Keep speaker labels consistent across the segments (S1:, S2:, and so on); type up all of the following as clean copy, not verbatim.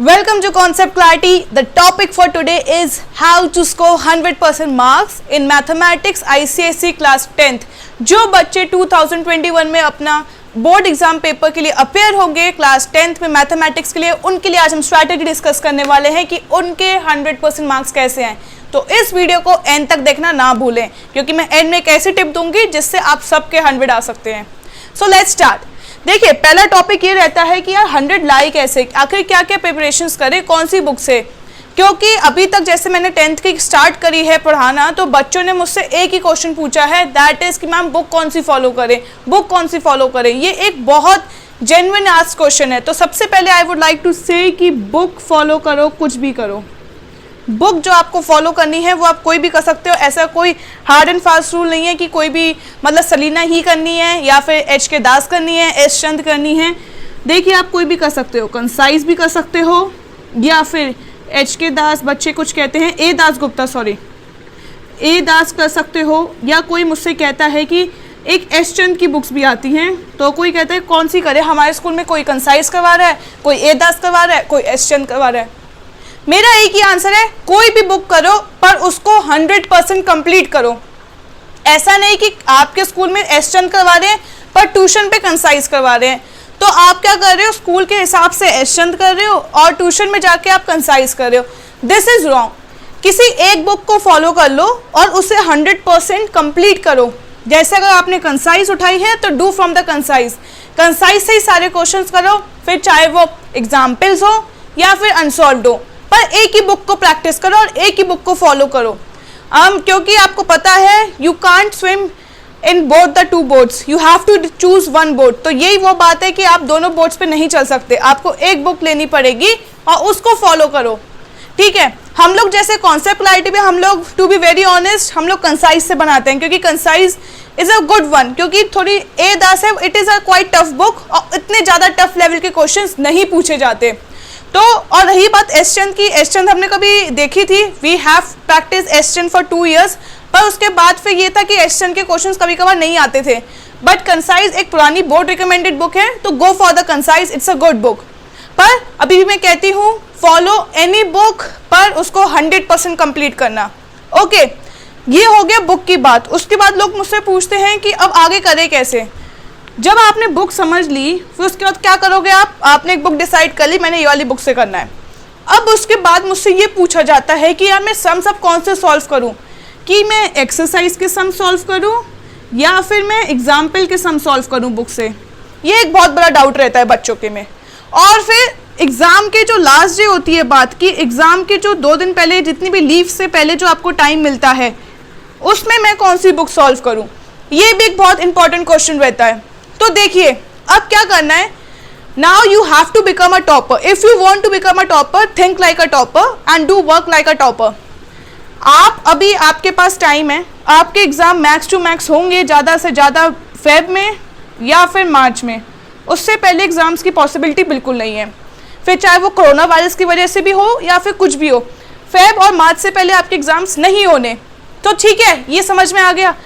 S1: Welcome to Concept Clarity. The topic for today is how to score 100% marks in Mathematics ICSE Class 10th. जो बच्चे 2021 में अपना board exam paper के लिए appear होंगे class 10th में मैथमेटिक्स के लिए, उनके लिए आज हम स्ट्रैटेजी डिस्कस करने वाले हैं कि उनके 100% मार्क्स कैसे आए। तो इस वीडियो को एंड तक देखना ना भूलें, क्योंकि मैं एंड में एक ऐसी टिप दूंगी जिससे आप सबके 100 आ सकते हैं। So let's start. देखिए, पहला टॉपिक ये रहता है कि यार 100 लाई कैसे, आखिर क्या क्या प्रिपरेशंस करें, कौन सी बुक से। क्योंकि अभी तक जैसे मैंने 10th की स्टार्ट करी है पढ़ाना, तो बच्चों ने मुझसे एक ही क्वेश्चन पूछा है, दैट इज कि मैम बुक कौन सी फॉलो करें, बुक कौन सी फॉलो करें। ये एक बहुत जेन्युइन आस्क क्वेश्चन है। तो सबसे पहले आई वुड लाइक टू से कि बुक फॉलो करो, कुछ भी करो। बुक जो आपको फॉलो करनी है वो आप कोई भी कर सकते हो। ऐसा कोई हार्ड एंड फास्ट रूल नहीं है कि कोई भी मतलब सलीना ही करनी है या फिर एच के दास करनी है, एस चंद करनी है। देखिए, आप कोई भी कर सकते हो, कंसाइज भी कर सकते हो, या फिर एच के दास, बच्चे कुछ कहते हैं ए दास गुप्ता, सॉरी ए दास कर सकते हो। या कोई मुझसे कहता है कि एक एस चंद की बुक्स भी आती हैं, तो कोई कहता है कौन सी करे। हमारे स्कूल में कोई कंसाइज करवा रहा है, कोई ए दास करवा रहा है, कोई एस चंद करवा रहा है। मेरा एक ही आंसर है, कोई भी बुक करो पर उसको 100% कंप्लीट करो। ऐसा नहीं कि आपके स्कूल में एस चंद करवा रहे हैं पर ट्यूशन पे कंसाइज करवा रहे हैं, तो आप क्या कर रहे हो, स्कूल के हिसाब से एस चंद कर रहे हो और ट्यूशन में जाके आप कंसाइज कर रहे हो। This is wrong. किसी एक बुक को फॉलो कर लो और उसे 100% कंप्लीट करो। जैसे अगर आपने कंसाइज उठाई है तो do from the concise, concise से ही सारे क्वेश्चन करो, फिर चाहे वो एग्जाम्पल्स हो या फिर अनसॉल्व्ड हो, पर एक ही बुक को प्रैक्टिस करो और एक ही बुक को फॉलो करो। क्योंकि आपको पता है you can't swim in both the two boats, you have to choose one boat. तो यही वो बात है कि आप दोनों बोट्स पे नहीं चल सकते, आपको एक बुक लेनी पड़ेगी और उसको फॉलो करो। ठीक है, हम लोग जैसे कॉन्सेप्ट क्लैरिटी में हम लोग, टू बी वेरी ऑनेस्ट, हम लोग कंसाइज से बनाते हैं, क्योंकि concise is a good one. क्योंकि थोड़ी ए दास है, it is a quite tough book और इतने ज़्यादा टफ लेवल के क्वेश्चंस नहीं पूछे जाते। तो और रही बात एस चंद की, एस चंद हमने कभी देखी थी, we have practice S Chand for 2 years, पर उसके बाद फिर ये था कि एस चंद के क्वेश्चंस कभी कभार नहीं आते थे। बट कंसाइज एक पुरानी बोर्ड रिकमेंडेड बुक है, तो गो for the concise, it's a good book. पर अभी भी मैं कहती हूँ फॉलो एनी बुक, पर उसको 100% कंप्लीट करना। ओके, ये हो गया बुक की बात। उसके बाद लोग मुझसे पूछते हैं कि अब आगे करें कैसे। जब आपने बुक समझ ली, फिर उसके बाद क्या करोगे आपने एक बुक डिसाइड कर ली, मैंने ये वाली बुक से करना है। अब उसके बाद मुझसे ये पूछा जाता है कि यार मैं सम सब कौन से सॉल्व करूं, कि मैं एक्सरसाइज के सम सॉल्व करूं या फिर मैं एग्जाम्पल के सम सॉल्व करूं बुक से। ये एक बहुत बड़ा डाउट रहता है बच्चों के में। और फिर एग्ज़ाम के जो लास्ट डे होती है बात की, एग्ज़ाम के जो 2 दिन पहले, जितनी भी लीव से पहले जो आपको टाइम मिलता है, उसमें मैं कौन सी बुक सॉल्व करूँ, ये भी एक बहुत इंपॉर्टेंट क्वेश्चन रहता है। तो देखिए, अब क्या करना है, now you have to become a topper. If you want to become a topper, think like a topper and do work like a topper. आप अभी, आपके पास टाइम है, आपके एग्जाम मैक्स टू मैक्स होंगे ज़्यादा से ज़्यादा फेब में या फिर मार्च में, उससे पहले एग्जाम्स की पॉसिबिलिटी बिल्कुल नहीं है। फिर चाहे वो कोरोना वायरस की वजह से भी हो या फिर कुछ भी हो, फेब और मार्च से पहले आपके एग्जाम्स नहीं होने। तो ठीक है, ये समझ में आ गया।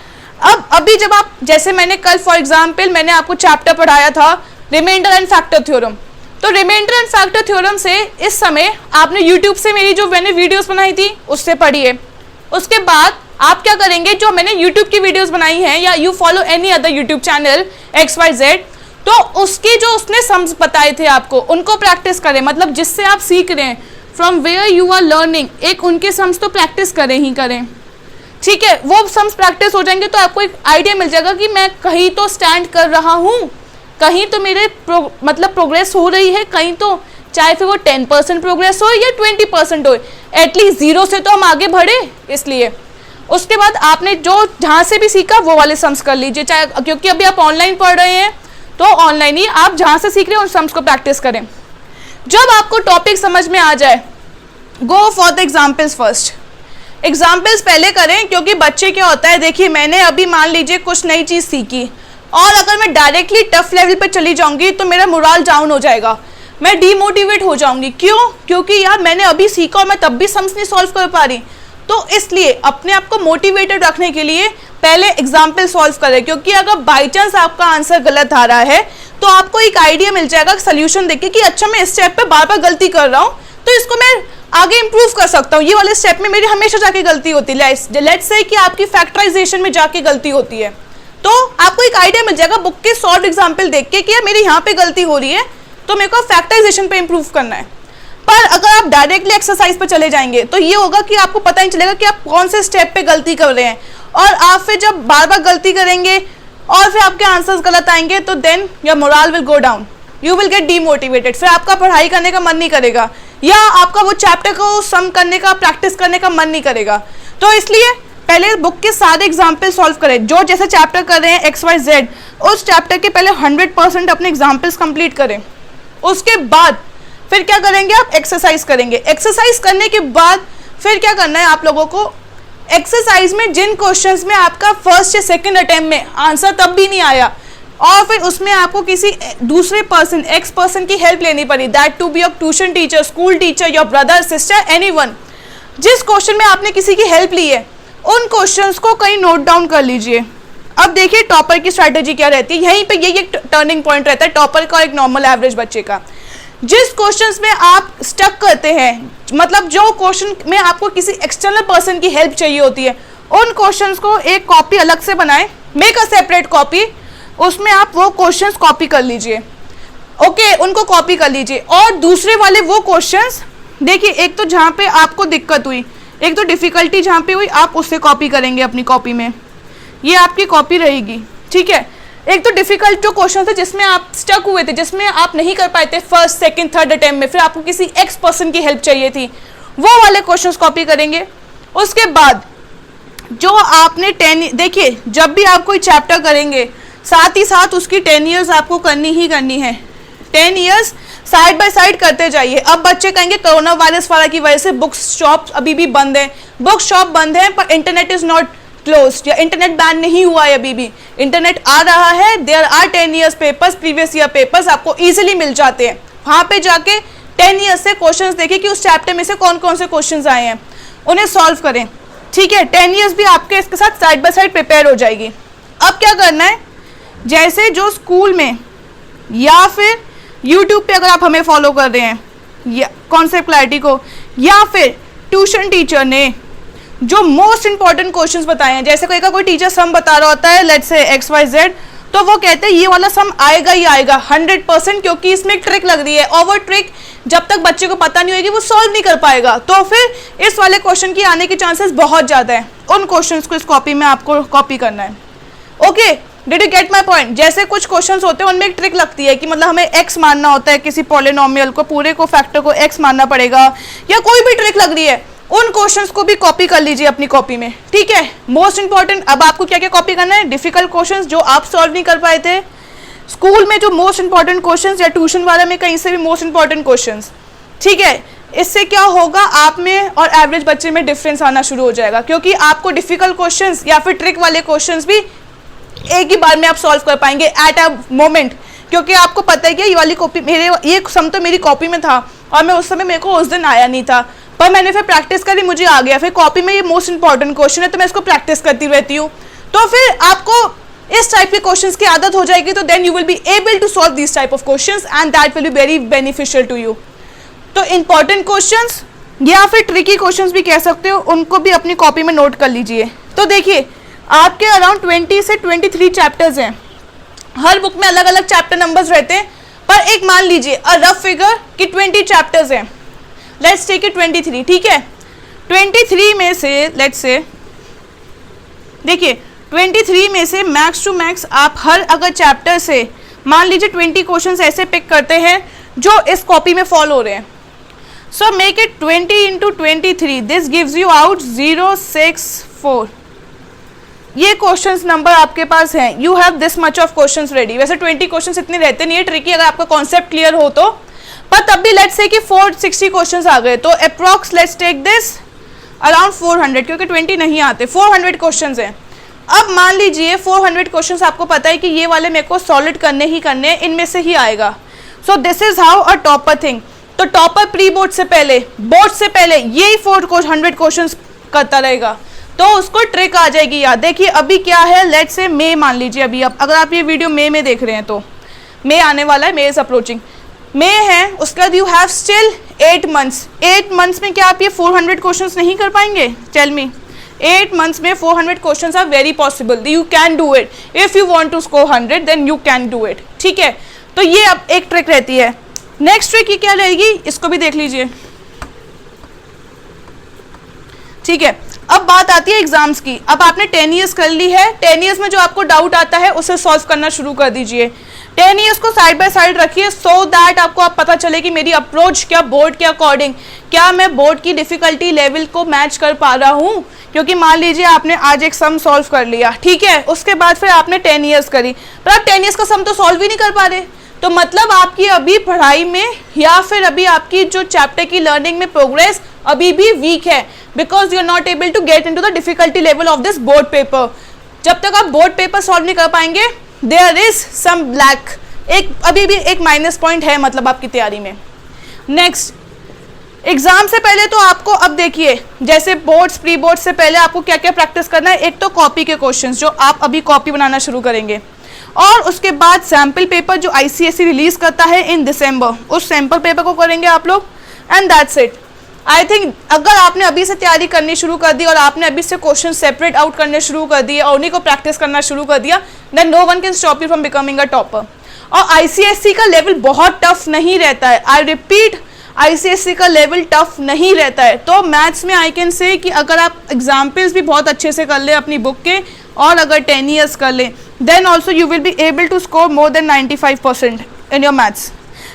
S1: अब अभी जब आप, जैसे मैंने कल फॉर एग्जाम्पल मैंने आपको चैप्टर पढ़ाया था रिमाइंडर एंड फैक्टर थ्योरम, तो रिमाइंडर एंड फैक्टर थ्योरम से इस समय आपने यूट्यूब से मेरी जो मैंने वीडियोस बनाई थी उससे पढ़िए। उसके बाद आप क्या करेंगे, जो मैंने यूट्यूब की वीडियोस बनाई हैं, या you follow any other YouTube channel XYZ, तो उसके जो उसने सम्स बताए थे आपको, उनको प्रैक्टिस करें। मतलब जिससे आप सीख रहे हैं, from where you are learning, एक उनके सम्स तो प्रैक्टिस करें ही करें। ठीक है, वो सम्स प्रैक्टिस हो जाएंगे तो आपको एक आइडिया मिल जाएगा कि मैं कहीं तो स्टैंड कर रहा हूँ, कहीं तो मेरे मतलब प्रोग्रेस हो रही है, कहीं तो चाहे फिर वो 10% प्रोग्रेस हो या 20% हो, एटलीस्ट 0 से तो हम आगे बढ़े। इसलिए उसके बाद आपने जो जहाँ से भी सीखा वो वाले सम्स कर लीजिए, चाहे, क्योंकि अभी आप ऑनलाइन पढ़ रहे हैं तो ऑनलाइन ही आप जहाँ से सीख रहे हैं उन सम्स को प्रैक्टिस करें। जब आपको टॉपिक समझ में आ जाए, गो for the examples first. Examples पहले करें, क्योंकि बच्चे क्या होता है, देखिए मैंने अभी मान लीजिए कुछ नई चीज़ सीखी और अगर मैं डायरेक्टली टफ लेवल पे चली जाऊंगी तो मेरा मोरल डाउन हो जाएगा, मैं डीमोटिवेट हो जाऊंगी। क्यों? क्योंकि यार मैंने अभी सीखा और मैं तब भी सम्स नहीं सॉल्व कर पा रही। तो इसलिए अपने आप को मोटिवेटेड रखने के लिए पहले एग्जाम्पल सॉल्व करें, क्योंकि अगर बाई चांस आपका आंसर गलत आ रहा है तो आपको एक आइडिया मिल जाएगा सोल्यूशन देख के कि अच्छा मैं इस स्टेप पे बार बार गलती कर रहा हूँ, तो इसको मैं आगे इंप्रूव कर सकता हूँ। ये वाले स्टेप में मेरी हमेशा जाके गलती होती है, लेट्स से कि आपकी फैक्टराइजेशन में जाके गलती होती है, तो आपको एक आइडिया मिल जाएगा बुक के सॉल्व एग्जाम्पल देख के कि यार मेरी यहाँ पे गलती हो रही है, तो मेरे को फैक्टराइजेशन पे इंप्रूव करना है। पर अगर आप डायरेक्टली एक्सरसाइज पे चले जाएंगे तो ये होगा कि आपको पता नहीं चलेगा कि आप कौन से स्टेप पे गलती कर रहे हैं, और आप फिर जब बार बार गलती करेंगे और फिर आपके आंसर्स गलत आएंगे तो then your moral will go down, you will get demotivated, फिर आपका पढ़ाई करने का मन नहीं करेगा या आपका वो चैप्टर को सम करने का प्रैक्टिस करने का मन नहीं करेगा। तो इसलिए पहले बुक के सारे एग्जाम्पल सॉल्व करें, जो जैसे चैप्टर कर रहे हैं XYZ, उस चैप्टर के पहले 100% अपने एग्जाम्पल्स कंप्लीट करें। उसके बाद फिर क्या करेंगे, आप एक्सरसाइज करेंगे। एक्सरसाइज करने के बाद फिर क्या करना है आप लोगों को, एक्सरसाइज में जिन क्वेश्चंस में आपका फर्स्ट या सेकंड अटेम्प्ट में आंसर तब भी नहीं आया और फिर उसमें आपको किसी दूसरे पर्सन एक्स पर्सन की हेल्प लेनी पड़ी, that to be your tuition teacher, school teacher, your brother, sister, anyone, जिस क्वेश्चन में आपने किसी की हेल्प ली है उन क्वेश्चंस को कहीं नोट डाउन कर लीजिए। अब देखिए टॉपर की स्ट्रैटेजी क्या रहती है, यहीं पे ये टर्निंग पॉइंट रहता है टॉपर का और एक नॉर्मल एवरेज बच्चे का। जिस क्वेश्चंस में आप स्टक करते हैं, मतलब जो क्वेश्चन में आपको किसी एक्सटर्नल पर्सन की हेल्प चाहिए होती है, उन क्वेश्चंस को एक कॉपी अलग से बनाएं, मेक अ सेपरेट कॉपी, उसमें आप वो क्वेश्चंस कॉपी कर लीजिए, ओके, उनको कॉपी कर लीजिए। और दूसरे वाले वो क्वेश्चंस देखिए, एक तो जहाँ पे आपको दिक्कत हुई, एक तो डिफिकल्टी जहाँ पे हुई, आप उससे कॉपी करेंगे अपनी कॉपी में, ये आपकी कॉपी रहेगी, ठीक है। एक तो डिफिकल्ट जो क्वेश्चन थे जिसमें आप स्टक हुए थे, जिसमें आप नहीं कर पाए थे फर्स्ट सेकंड थर्ड अटेम्प्ट में, फिर आपको किसी एक्स पर्सन की हेल्प चाहिए थी, वो वाले क्वेश्चंस कॉपी करेंगे। उसके बाद जो आपने 10, देखिए जब भी आप कोई चैप्टर करेंगे साथ ही साथ उसकी 10 ईयर्स आपको करनी ही करनी है, 10 ईयर्स साइड बाय साइड करते जाइए। अब बच्चे कहेंगे कोरोना वायरस वाला की वजह से बुक शॉप अभी भी बंद है, बुक शॉप बंद है पर इंटरनेट इज नॉट क्लोज्ड, या इंटरनेट बैन नहीं हुआ है, अभी भी इंटरनेट आ रहा है। There are 10 years papers, previous year papers आपको इजीली मिल जाते हैं, वहां पे जाके 10 ईयर्स से क्वेश्चंस देखिए कि उस चैप्टर में से कौन कौन से क्वेश्चंस आए हैं, उन्हें सॉल्व करें, ठीक है। 10 ईयर्स भी आपके इसके साथ साइड बाय साइड प्रिपेयर हो जाएगी। अब क्या करना है, जैसे जो स्कूल में या फिर यूट्यूब पे अगर आप हमें फॉलो कर रहे हैं या कॉन्सेप्ट क्लैरिटी को, या फिर ट्यूशन टीचर ने जो मोस्ट इंपॉर्टेंट क्वेश्चंस बताए हैं, जैसे कोई टीचर सम बता रहा होता है, लेट्स से XYZ, तो वो कहते हैं ये वाला सम आएगा ही आएगा 100%, क्योंकि इसमें एक ट्रिक लग रही है और वो ट्रिक जब तक बच्चे को पता नहीं होगी वो सॉल्व नहीं कर पाएगा, तो फिर इस वाले क्वेश्चन की आने के चांसेस बहुत ज़्यादा है। उन क्वेश्चंस को इस कॉपी में आपको कॉपी करना है, okay. Did you get my point? जैसे कुछ क्वेश्चंस होते हैं उनमें एक ट्रिक लगती है कि मतलब हमें x मानना होता है, किसी पॉलिनोमियल को, पूरे को, फैक्टर को x मानना पड़ेगा, या कोई भी ट्रिक लग रही है, उन क्वेश्चंस को भी कॉपी कर लीजिए अपनी कॉपी में, ठीक है। मोस्ट इंपॉर्टेंट, अब आपको क्या क्या कॉपी करना है, डिफिकल्ट क्वेश्चंस जो आप सॉल्व नहीं कर पाए थे स्कूल में, जो मोस्ट इंपॉर्टेंट क्वेश्चंस, या ट्यूशन वाले में कहीं से भी मोस्ट इंपॉर्टेंट क्वेश्चंस, ठीक है। इससे क्या होगा, आप में और एवरेज बच्चे में डिफरेंस आना शुरू हो जाएगा, क्योंकि आपको डिफिकल्ट क्वेश्चंस या फिर ट्रिक वाले क्वेश्चंस भी एक ही बार में आप सॉल्व कर पाएंगे एट अ मोमेंट, क्योंकि आपको पता है कि ये वाली कॉपी ये सम तो मेरी कॉपी में था और मैं उस समय मेरे को उस दिन आया नहीं था, पर मैंने फिर प्रैक्टिस करी, मुझे आ गया, फिर कॉपी में ये मोस्ट इंपॉर्टेंट क्वेश्चन है तो मैं इसको प्रैक्टिस करती रहती हूँ, तो फिर आपको इस टाइप के क्वेश्चंस की आदत हो जाएगी, तो then you will be able to solve this type of questions and that will be very beneficial to you. तो इंपॉर्टेंट क्वेश्चंस या फिर ट्रिकी क्वेश्चंस भी कह सकते हो, उनको भी अपनी कॉपी में नोट कर लीजिए। तो देखिए आपके अराउंड 20 से 23 चैप्टर्स हैं, हर बुक में अलग अलग चैप्टर नंबर्स रहते हैं, पर एक मान लीजिए अ रफ फिगर कि 20 चैप्टर्स हैं, लेट्स टेक इट 23, ठीक है। 23 में से लेट्स से देखिए 23 में से मैक्स टू मैक्स आप हर अगर चैप्टर से मान लीजिए 20 क्वेश्चंस ऐसे पिक करते हैं जो इस कॉपी में फॉलो हो रहे हैं, so make it 20 into 23, this gives you out 064। ये क्वेश्चंस नंबर आपके पास हैं, you have this much of questions ready. वैसे 20 क्वेश्चंस इतने रहते नहीं है ट्रिकी अगर आपका कॉन्सेप्ट क्लियर हो तो, पर तब भी लेट्स से कि 460 क्वेश्चंस आ गए, तो approx let's take this around 400, क्योंकि 20 नहीं आते, 400 क्वेश्चंस हैं। अब मान लीजिए 400 क्वेश्चंस आपको पता है कि ये वाले मेरे को सॉलिड करने ही करने, इनमें से ही आएगा, so this is how a topper thing. तो टॉपर प्री बोर्ड से पहले, बोर्ड से पहले यही 400 क्वेश्चंस करता रहेगा, तो उसको ट्रिक आ जाएगी याद। देखिए अभी क्या है, लेट्स से मई मान लीजिए, अभी अब अगर आप ये वीडियो मई में देख रहे हैं तो मई आने वाला है, मई इज अप्रोचिंग, मई है, उसके बाद you have still 8 months. 8 months में क्या आप ये 400 क्वेश्चंस नहीं कर पाएंगे? Tell me. 8 मंथ्स में 400 questions are very possible, you can do it if you want to score 100 then you can do it. ठीक है, तो ये अब एक ट्रिक रहती है। नेक्स्ट ट्रिक की क्या रहेगी, इसको भी देख लीजिए। ठीक है, अब बात आती है एग्जाम्स की। अब आपने 10 ईयर्स कर ली है, 10 ईयर्स में जो आपको डाउट आता है उसे सॉल्व करना शुरू कर दीजिए। 10 ईयर्स को साइड बाय साइड रखिए सो दैट आपको आप पता चले कि मेरी अप्रोच क्या बोर्ड के अकॉर्डिंग, क्या मैं बोर्ड की डिफिकल्टी लेवल को मैच कर पा रहा हूँ। क्योंकि मान लीजिए आपने आज एक सम सॉल्व कर लिया, ठीक है, उसके बाद फिर आपने 10 ईयर्स करी, पर आप 10 ईयर्स का सम तो सॉल्व ही नहीं कर पा रहे, तो मतलब आपकी अभी पढ़ाई में या फिर अभी आपकी जो चैप्टर की लर्निंग में प्रोग्रेस अभी भी वीक है, because you are not able to get into the difficulty level of this board paper. जब तक आप बोर्ड पेपर सॉल्व नहीं कर पाएंगे, देयर इज सम ब्लैक, एक अभी भी एक माइनस पॉइंट है मतलब आपकी तैयारी में। नेक्स्ट, एग्जाम से पहले तो आपको अब देखिए, जैसे बोर्ड्स प्री बोर्ड से पहले आपको क्या क्या प्रैक्टिस करना है। एक तो कॉपी के क्वेश्चंस जो आप अभी कॉपी बनाना शुरू करेंगे, और उसके बाद सैम्पल पेपर जो आईसीएसई रिलीज करता है इन दिसंबर, उस सैम्पल पेपर को करेंगे आप लोग, and that's it. I think अगर आपने अभी से तैयारी करनी शुरू कर दी और आपने अभी से क्वेश्चन सेपरेट आउट करने शुरू कर दिए और उन्हीं को प्रैक्टिस करना शुरू कर दिया, then no one can stop you from becoming a topper. और आईसीएसई का लेवल बहुत टफ नहीं रहता है, आई रिपीट, आईसीएसई का लेवल टफ नहीं रहता है। तो मैथ्स में आई कैन से कि अगर आप एग्जाम्पल्स भी बहुत अच्छे से कर ले अपनी बुक के, और अगर 10 ईयर्स कर ले, then also you will be able to score more than 95% in your maths,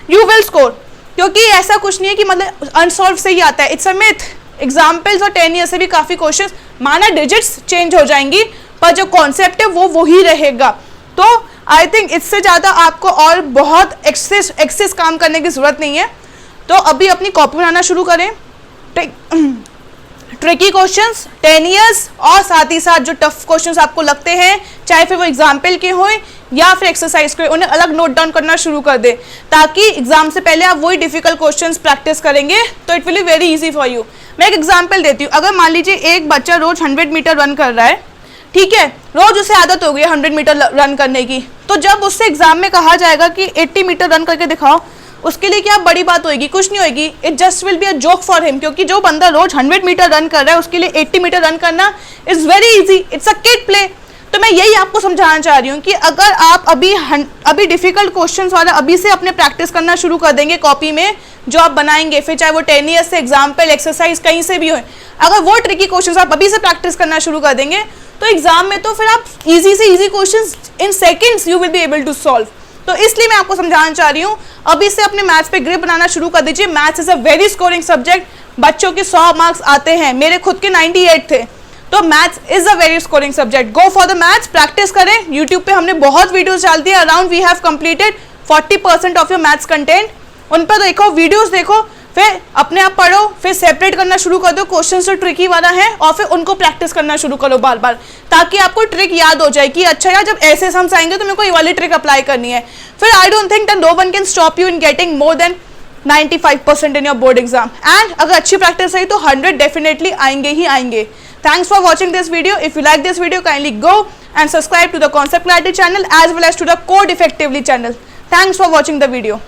S1: you will score. क्योंकि ऐसा कुछ नहीं है कि मतलब अनसॉल्व से ही आता है, इट्स अ मिथ। एग्जाम्पल्स और 10 ईयर्स से भी काफ़ी क्वेश्चन, माना डिजिट्स चेंज हो जाएंगी पर जो कॉन्सेप्ट है वो वही रहेगा। तो आई थिंक इससे ज़्यादा आपको और बहुत एक्सेस काम करने की ज़रूरत नहीं है। तो अभी अपनी कॉपी बनाना शुरू करें, ट्रिकी क्वेश्चंस 10 ईयर्स, और साथ ही साथ जो टफ क्वेश्चंस आपको लगते हैं, चाहे फिर वो एग्जाम्पल के हों या फिर एक्सरसाइज के, उन्हें अलग नोट डाउन करना शुरू कर दे, ताकि एग्जाम से पहले आप वही डिफिकल्ट क्वेश्चंस प्रैक्टिस करेंगे तो it will be very easy for you. मैं एक एग्जाम्पल देती हूँ। अगर मान लीजिए एक बच्चा रोज 100 मीटर रन कर रहा है, ठीक है, रोज उसे आदत हो गई है 100 मीटर रन करने की, तो जब उससे एग्जाम में कहा जाएगा कि 80 मीटर रन करके दिखाओ, उसके लिए क्या बड़ी बात होगी? कुछ नहीं होगी, it just will be a joke for him. क्योंकि जो बंदा रोज 100 मीटर रन कर रहा है उसके लिए 80 मीटर रन करना is very easy, it's a kid play. तो मैं यही आपको समझाना चाह रही हूँ कि अगर आप अभी डिफिकल्ट क्वेश्चंस वाला अभी से अपने प्रैक्टिस करना शुरू कर देंगे कॉपी में जो आप बनाएंगे, फिर चाहे वो 10 ईयर्स से एग्जाम्पल एक्सरसाइज कहीं से भी हो, अगर वो ट्रिकी क्वेश्चंस आप अभी से प्रैक्टिस करना शुरू कर देंगे तो एग्जाम में तो फिर आप इजी से easy questions in seconds you will be able to solve. तो इसलिए मैं आपको समझाना चाह रही हूँ, अभी से अपने मैथ्स पे ग्रिप बनाना शुरू कर दीजिए। Maths is a very scoring subject, बच्चों के 100 मार्क्स आते हैं, मेरे खुद के 98 थे, तो maths is a very scoring subject. Go for the maths, practice करें। यूट्यूब पे हमने बहुत वीडियोस डाल दिए, around we have completed 40% of your maths content, उन पर देखो, वीडियोस देखो, फिर अपने आप पढ़ो, फिर सेपरेट करना शुरू कर दो क्वेश्चन जो ट्रिकी वाला है, और फिर उनको प्रैक्टिस करना शुरू करो बार बार, ताकि आपको ट्रिक याद हो जाए कि अच्छा यार जब ऐसे सम्स आएंगे तो मेरे को ये वाली ट्रिक अप्लाई करनी है। फिर I don't think that no one can stop you in getting more than 95% in your board exam, and अगर अच्छी प्रैक्टिस रही तो 100 डेफिनेटली आएंगे ही आएंगे। Thanks for watching this video. If you like this video, kindly go and subscribe to the Concept Clarity channel as well as to the Code Effectively channel. Thanks for watching the video.